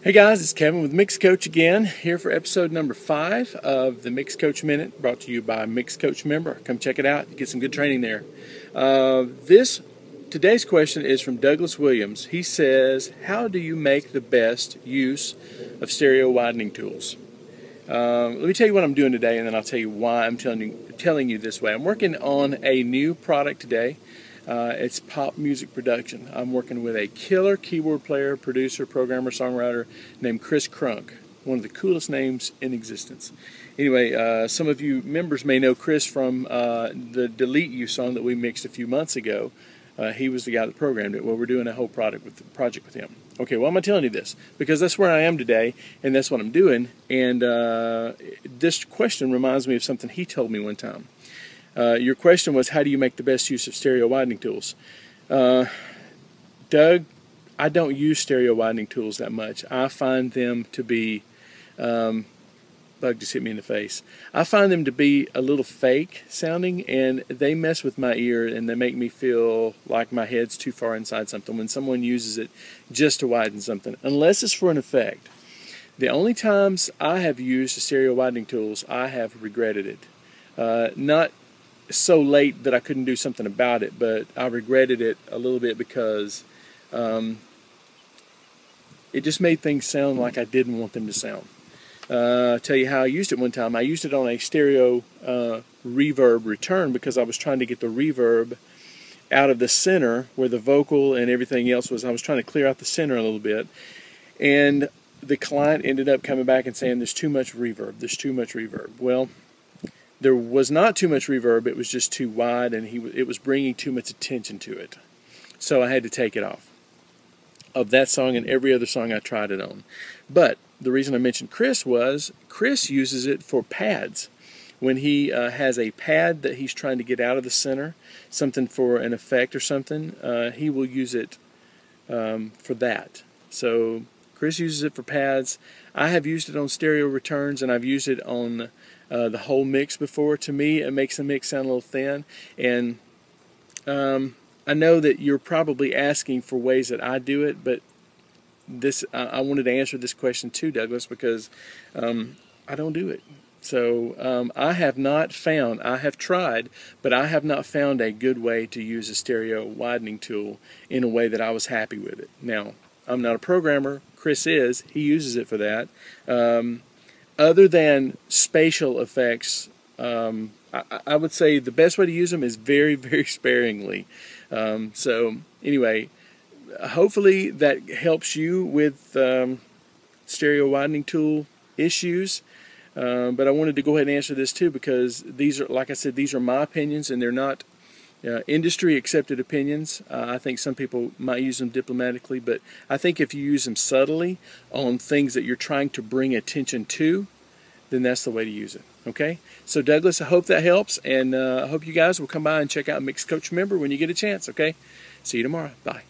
Hey guys, it's Kevin with MixCoach again, here for episode number 5 of the MixCoach Minute, brought to you by MixCoach Member. Come check it out, get some good training there. Today's question is from Douglas Williams. He says, how do you make the best use of stereo widening tools? Let me tell you what I'm doing today, and then I'll tell you why I'm telling you this way. I'm working on a new product today. It's pop music production. I'm working with a killer keyboard player, producer, programmer, songwriter named Chris Crunk. One of the coolest names in existence. Anyway, some of you members may know Chris from the Delete You song that we mixed a few months ago. He was the guy that programmed it. Well, we're doing a whole project with him. Okay, why am I telling you this? Because that's where I am today, and that's what I'm doing. And this question reminds me of something he told me one time. Your question was, how do you make the best use of stereo widening tools? Doug, I don't use stereo widening tools that much. I find them to be, Bug just hit me in the face. I find them to be a little fake sounding, and they mess with my ear, and they make me feel like my head's too far inside something when someone uses it just to widen something, unless it's for an effect. The only times I have used the stereo widening tools, I have regretted it. Not so late that I couldn't do something about it, but I regretted it a little bit because it just made things sound like I didn't want them to sound. I'll tell you how I used it one time. I used it on a stereo reverb return because I was trying to get the reverb out of the center where the vocal and everything else was. I was trying to clear out the center a little bit, and the client ended up coming back and saying there's too much reverb, there's too much reverb. Well, there was not too much reverb, it was just too wide, and it was bringing too much attention to it. So I had to take it off of that song and every other song I tried it on. But the reason I mentioned Chris was, Chris uses it for pads. When he has a pad that he's trying to get out of the center, something for an effect or something, he will use it for that. So Chris uses it for pads. I have used it on stereo returns, and I've used it on the whole mix before. To me, it makes the mix sound a little thin, and I know that you're probably asking for ways that I do it, but I wanted to answer this question too, Douglas, because I don't do it. So I have tried, but I have not found a good way to use a stereo widening tool in a way that I was happy with it. Now, I'm not a programmer. Chris is. He uses it for that. Other than spatial effects, I would say the best way to use them is very, very sparingly. So anyway, hopefully that helps you with stereo widening tool issues. But I wanted to go ahead and answer this too, because these are, like I said, these are my opinions, and they're not industry accepted opinions. I think some people might use them diplomatically, but I think if you use them subtly on things that you're trying to bring attention to, then that's the way to use it. Okay? So Douglas, I hope that helps, and I hope you guys will come by and check out MixCoach Member when you get a chance. Okay? See you tomorrow. Bye.